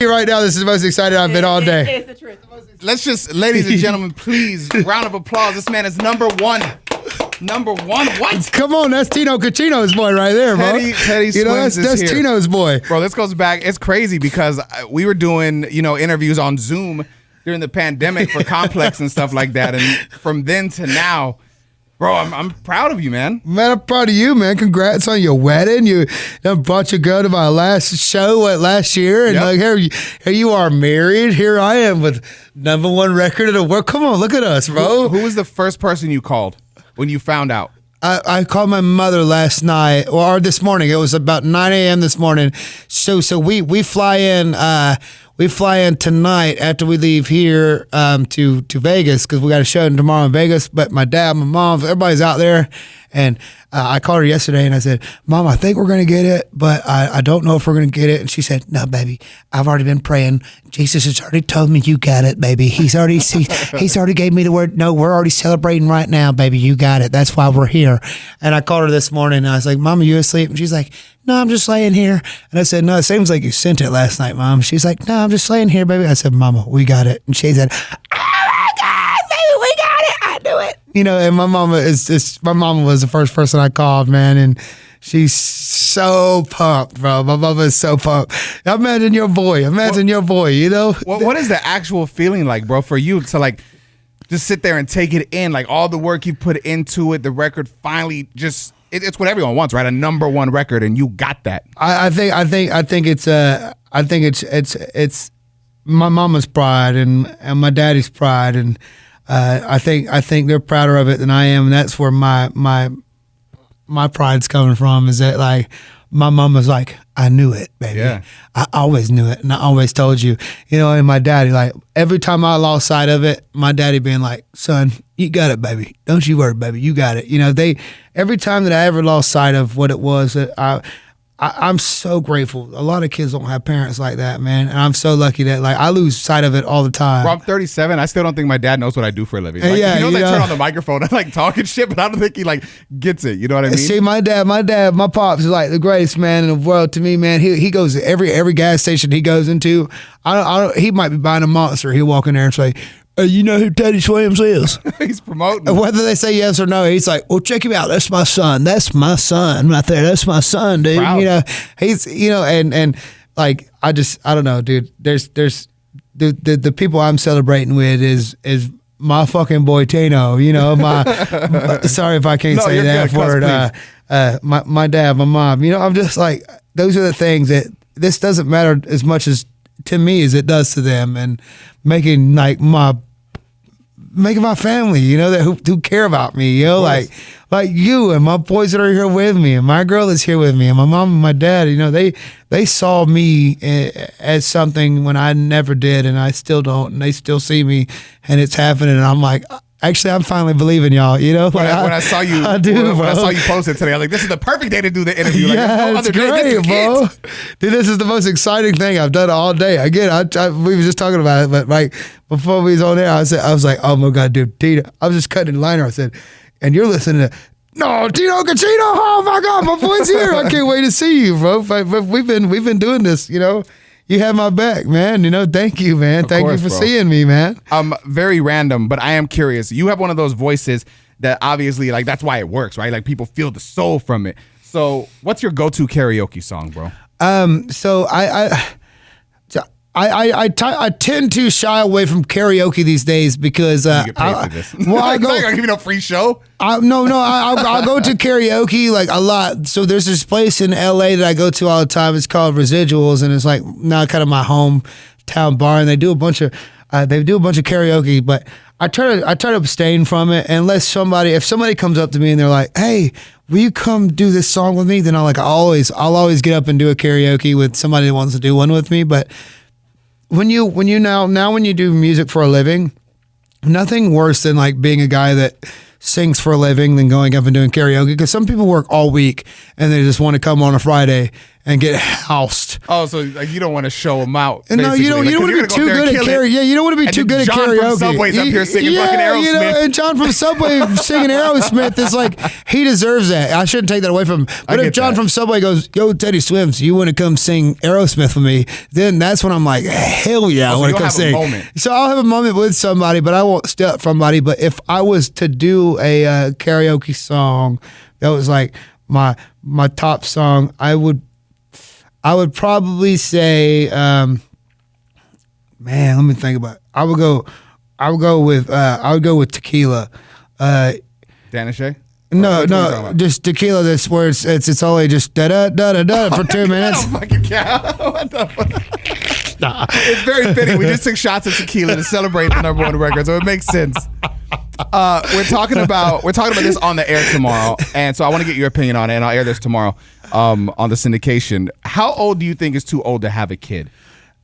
Right now, this is the most excited I've been all day. It's the truth. Let's just, ladies and gentlemen, please, round of applause. This man is number one. Number one, what? Come on, that's Tino Cucino's boy right there, bro. Teddy you know, that's here. Tino's boy. Bro, this goes back. It's crazy because we were doing, interviews on Zoom during the pandemic for Complex and stuff like that. And from then to now, bro, I'm proud of you, man. Man, I'm proud of you, man. Congrats on your wedding. You brought your girl to my last show last year, and like here you are married. Here I am with #1 record of the world. Come on, look at us, bro. Who was the first person you called when you found out? I called my mother last night or this morning. It was about 9 a.m. this morning. So we fly in. We fly in tonight after we leave here to Vegas because we got a show tomorrow in Vegas. But my dad, my mom, everybody's out there. And I called her yesterday and I said, Mom, I think we're going to get it, but I don't know if we're going to get it. And she said, no, baby, I've already been praying. Jesus has already told me you got it, baby. He's already gave me the word. No, we're already celebrating right now, baby. You got it. That's why we're here. And I called her this morning and I was like, Mom, are you asleep? And she's like, no, I'm just laying here. And I said, no, it seems like you sent it last night, Mom. She's like, no, I'm just laying here, baby. I said, Mama, we got it. And she said, oh my God, baby, we got it. I knew it. And my mama was the first person I called, man. And she's so pumped, bro. My mama is so pumped. Imagine your boy, What is the actual feeling like, bro, for you to like just sit there and take it in, like all the work you put into it, the record finally just, it's what everyone wants, right? A #1 record, and you got that. I think it's my mama's pride and my daddy's pride, and I think they're prouder of it than I am, and that's where my pride's coming from. Is that like my mama's like, I knew it, baby. Yeah. I always knew it, and I always told you, And my daddy, like every time I lost sight of it, my daddy being like, son, you got it, baby. Don't you worry, baby. You got it. Every time that I ever lost sight of what it was, I'm so grateful. A lot of kids don't have parents like that, man. And I'm so lucky that I lose sight of it all the time. Bro, I'm 37. I still don't think my dad knows what I do for a living. Yeah, he knows I turn on the microphone and talking shit, but I don't think he gets it. You know what I mean? See, my pops is like the greatest man in the world to me, man. He goes to every gas station he goes into. He might be buying a Monster. He'll walk in there and say, you know who Teddy Swims is? He's promoting. Whether they say yes or no, he's like, well, check him out. That's my son. That's my son right there. That's my son, dude. Proud. He's, and like, I don't know, dude. There's the people I'm celebrating with is my fucking boy Tino. Sorry if I can't say that word. My dad, my mom. I'm just like, those are the things that this doesn't matter as much as to me as it does to them, and making my family, that who care about me, like you and my boys that are here with me, and my girl that's here with me, and my mom and my dad, they saw me as something when I never did, and I still don't, and they still see me, and it's happening, and I'm like, actually, I'm finally believing y'all, When I saw you, I do, when I saw you post it today, I was like, this is the perfect day to do the interview. It's great, bro. Dude, this is the most exciting thing I've done all day. Again, we were just talking about it, but before we was on there, I was like, oh my God, dude, Tino. I was just cutting the liner. I said, and you're listening to, no, Tino Cucino. Oh my God, my boy's here. I can't wait to see you, bro. But we've been doing this, You have my back, man. Thank you, man. Thank you for seeing me, man. Very random, but I am curious. You have one of those voices that obviously, that's why it works, right? Like, people feel the soul from it. So what's your go-to karaoke song, bro? So I tend to shy away from karaoke these days because you get paid for this. Well, I go. I'll give you no free show. I'll go to karaoke a lot. So there's this place in LA that I go to all the time. It's called Residuals, and it's now kind of my hometown bar. And they do a bunch of karaoke, but I try to abstain from it unless if somebody comes up to me and they're like, "Hey, will you come do this song with me?" Then I'll always get up and do a karaoke with somebody that wants to do one with me, but. When you do music for a living, nothing worse than being a guy that sings for a living than going up and doing karaoke, because some people work all week and they just want to come on a Friday and get housed. Oh, so like you don't want to show them out. And no, you don't. You don't want to be too good at karaoke. Yeah, you don't want to be too good at karaoke. John from Subway's up here singing fucking Aerosmith. You know, and John from Subway singing Aerosmith is like, he deserves that. I shouldn't take that away from him. But if John from Subway goes, "Yo, Teddy Swims, you want to come sing Aerosmith with me?" Then that's when I'm like, hell yeah, I want to come sing. So I'll have a moment with somebody, but I won't step from somebody. But if I was to do a karaoke song that was like my top song, I would probably say, man, let me think about it. I would go with Tequila. Danishay? No, just Tequila. That's where it's only just da da da da da for 2 minutes. I don't fucking care. What the fuck? Nah. It's very fitting. We just took shots of tequila to celebrate the #1 record, so it makes sense. We're talking about this on the air tomorrow, and so I want to get your opinion on it, and I'll air this tomorrow on the syndication. How old do you think is too old to have a kid?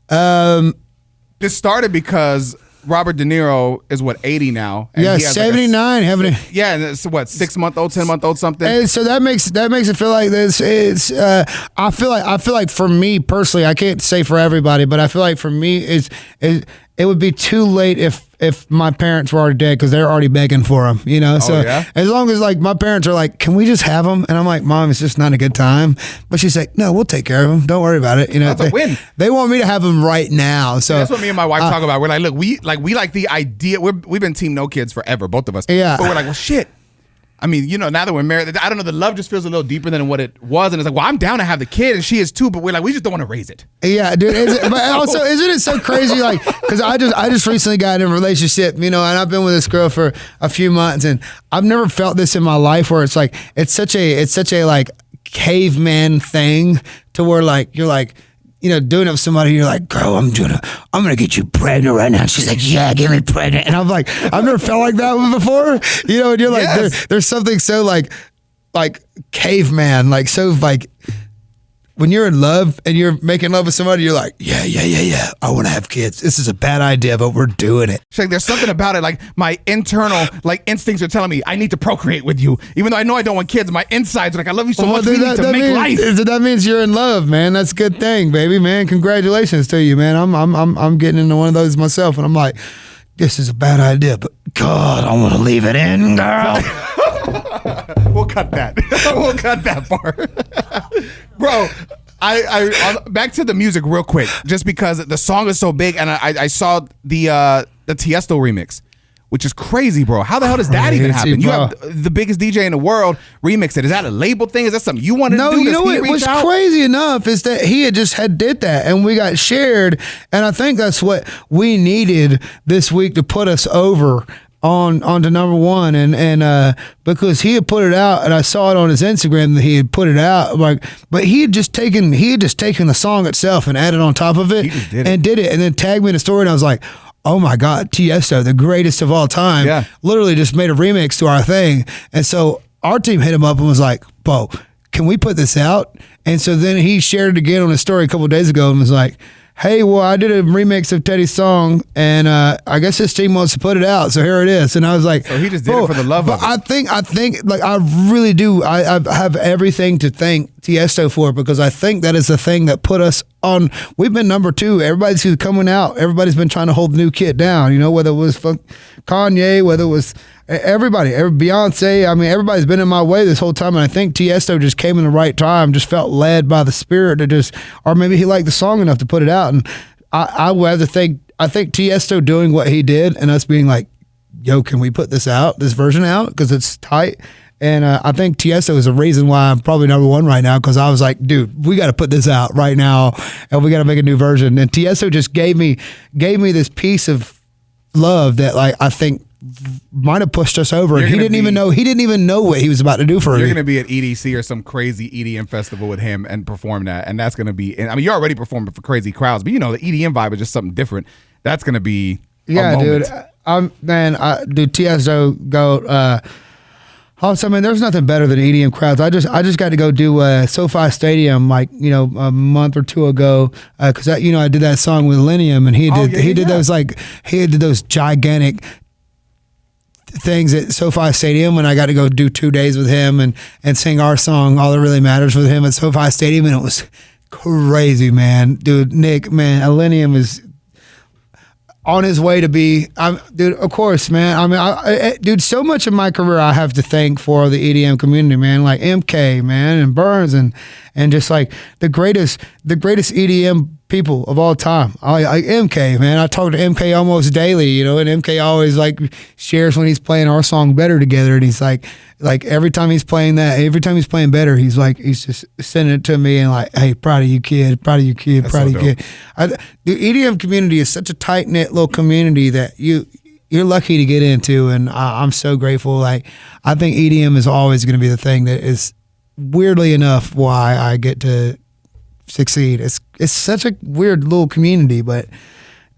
This started because Robert De Niro is 80 now? And yeah, 79. Yeah, and it's 6-month-old, 10-month-old, something. And so that makes it feel like this. It's I feel like for me personally, I can't say for everybody, but I feel like for me it would be too late if my parents were already dead because they're already begging for them, you know. So as long as like my parents are like, can we just have them? And I'm like, Mom, it's just not a good time. But she's like, no, we'll take care of them. Don't worry about it. You know, that's a win. They want me to have them right now. So that's what me and my wife talk about. We're like, look, we like the idea. We've been team no kids forever, both of us. Yeah. But we're like, well, shit. I mean, you know, now that we're married, I don't know, the love just feels a little deeper than what it was. And it's like, well, I'm down to have the kid, and she is too, but we're like, we just don't want to raise it. Yeah, dude. But also, isn't it so crazy? Like, because I just recently got in a relationship, you know, and I've been with this girl for a few months, and I've never felt this in my life where it's like, it's such a like caveman thing to where like, you're like, you know, doing it with somebody, you're like, girl, I'm gonna get you pregnant right now. She's like, yeah, get me pregnant. And I'm like, I've never felt like that before. You know, and you're like, yes. there's something so like caveman, like so like when you're in love and you're making love with somebody, you're like, yeah, I want to have kids. This is a bad idea, but we're doing it. Like, there's something about it. Like my internal like instincts are telling me I need to procreate with you, even though I know I don't want kids. My insides are like, I love you so much. We need to make life. That means you're in love, man. That's a good thing, baby, man. Congratulations to you, man. I'm getting into one of those myself, and I'm like, this is a bad idea, but God, I want to leave it in, girl. We'll cut that. We'll cut that part. Bro, I back to the music real quick, just because the song is so big, and I saw the Tiesto remix, which is crazy, bro. How the hell does that even happen? You have the biggest DJ in the world remix it. Is that a label thing? Is that something you wanted to do? No, you know what was crazy enough is that he had just did that, and we got shared, and I think that's what we needed this week to put us over on to #1, and because he had put it out, and I saw it on his Instagram that he had put it out, like, but he had just taken the song itself and added on top of it, and did it, and then tagged me in the story, and I was like, oh my God, Tiesto, the greatest of all time, literally just made a remix to our thing, and so our team hit him up and was like, Bo, can we put this out? And so then he shared it again on his story a couple of days ago and was like, hey, well, I did a remix of Teddy's song, and I guess his team wants to put it out, so here it is. And I was like, so he just did it for the love of it. I think, like, I really do. I have everything to thank Tiesto for, because I think that is the thing that put us on. We've been #2. Everybody's coming out. Everybody's been trying to hold the new kid down. You know, whether it was Kanye, whether it was everybody, Beyonce. I mean, everybody's been in my way this whole time, and I think Tiesto just came in the right time. Just felt led by the spirit to just, or maybe he liked the song enough to put it out. And I think Tiesto doing what he did and us being like, yo, can we put this version out because it's tight. And I think Tiesto is the reason why I'm probably #1 right now, because I was like, dude, we got to put this out right now, and we got to make a new version. And Tiesto just gave me this piece of love that, like, I think might have pushed us over. And he didn't even know what he was about to do for me. You're going to be at EDC or some crazy EDM festival with him and perform that, and that's going to be. I mean, you're already performing for crazy crowds, but you know the EDM vibe is just something different. That's going to be a moment. Dude, Tiesto go. Also, I mean, there's nothing better than EDM crowds. I just got to go do SoFi Stadium, like, you know, a month or two ago, because I did that song with Millennium, and he did those gigantic things at SoFi Stadium, and I got to go do 2 days with him and sing our song All That Really Matters with him at SoFi Stadium, and it was crazy, man. Dude, Nick, man, Illenium is on his way to be, dude, of course, man. I mean, dude, so much of my career I have to thank for the EDM community, man. Like MK, man, and Burns, and just like the greatest EDM people of all time. I MK, man. I talk to MK almost daily, you know, and MK always like shares when he's playing our song Better together, and he's like every time he's playing Better, he's just sending it to me and like, hey, proud of you, kid, proud of you, kid, That's proud so of you, kid. The EDM community is such a tight knit little community that you're lucky to get into, and I'm so grateful. Like, I think EDM is always going to be the thing that is, weirdly enough, why I get to succeed. It's such a weird little community, but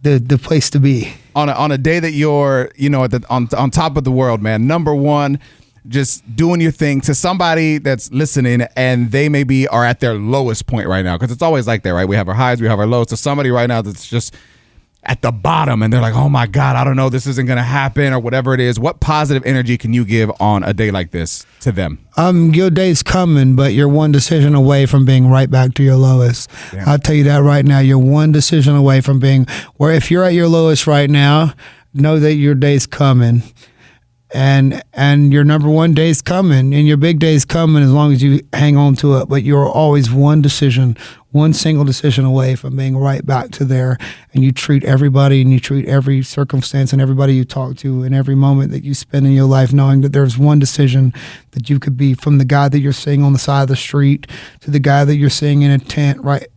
the place to be. On a day that you're, you know, on top of the world, man. Number one, just doing your thing, to somebody that's listening and they maybe are at their lowest point right now, because it's always like that, right? We have our highs, we have our lows. To somebody right now that's just at the bottom and they're like, oh my God, I don't know, this isn't gonna happen, or whatever it is, what positive energy can you give on a day like this to them? Your day's coming, but you're one decision away from being right back to your lowest. Damn. I'll tell you that right now. You're one decision away from being where, if you're at your lowest right now, know that your day's coming. And your number one day's coming, and your big day's coming, as long as you hang on to it. But you're always one single decision away from being right back to there. And you treat everybody, and you treat every circumstance and everybody you talk to, and every moment that you spend in your life, knowing that there's one decision that you could be, from the guy that you're seeing on the side of the street to the guy that you're seeing in a tent right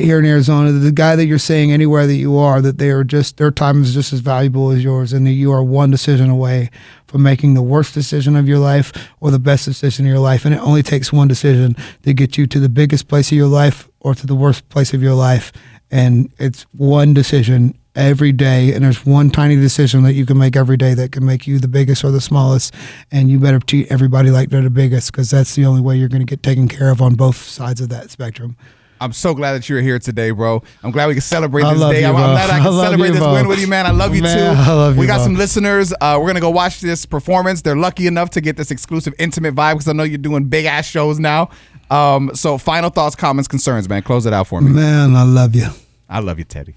here in Arizona, the guy that you're seeing anywhere that you are, that their time is just as valuable as yours, and that you are one decision away from making the worst decision of your life or the best decision of your life. And it only takes one decision to get you to the biggest place of your life or to the worst place of your life. And it's one decision every day, and there's one tiny decision that you can make every day that can make you the biggest or the smallest. And you better treat everybody like they're the biggest, because that's the only way you're going to get taken care of on both sides of that spectrum. I'm so glad that you're here today, bro. I'm glad we can celebrate this day. I'm glad I can celebrate this win with you, man. I love you, man, too. I love you, we got bro. some listeners. We're going to go watch this performance. They're lucky enough to get this exclusive, intimate vibe, because I know you're doing big-ass shows now. So final thoughts, comments, concerns, man. Close it out for me. Man, I love you. I love you, Teddy.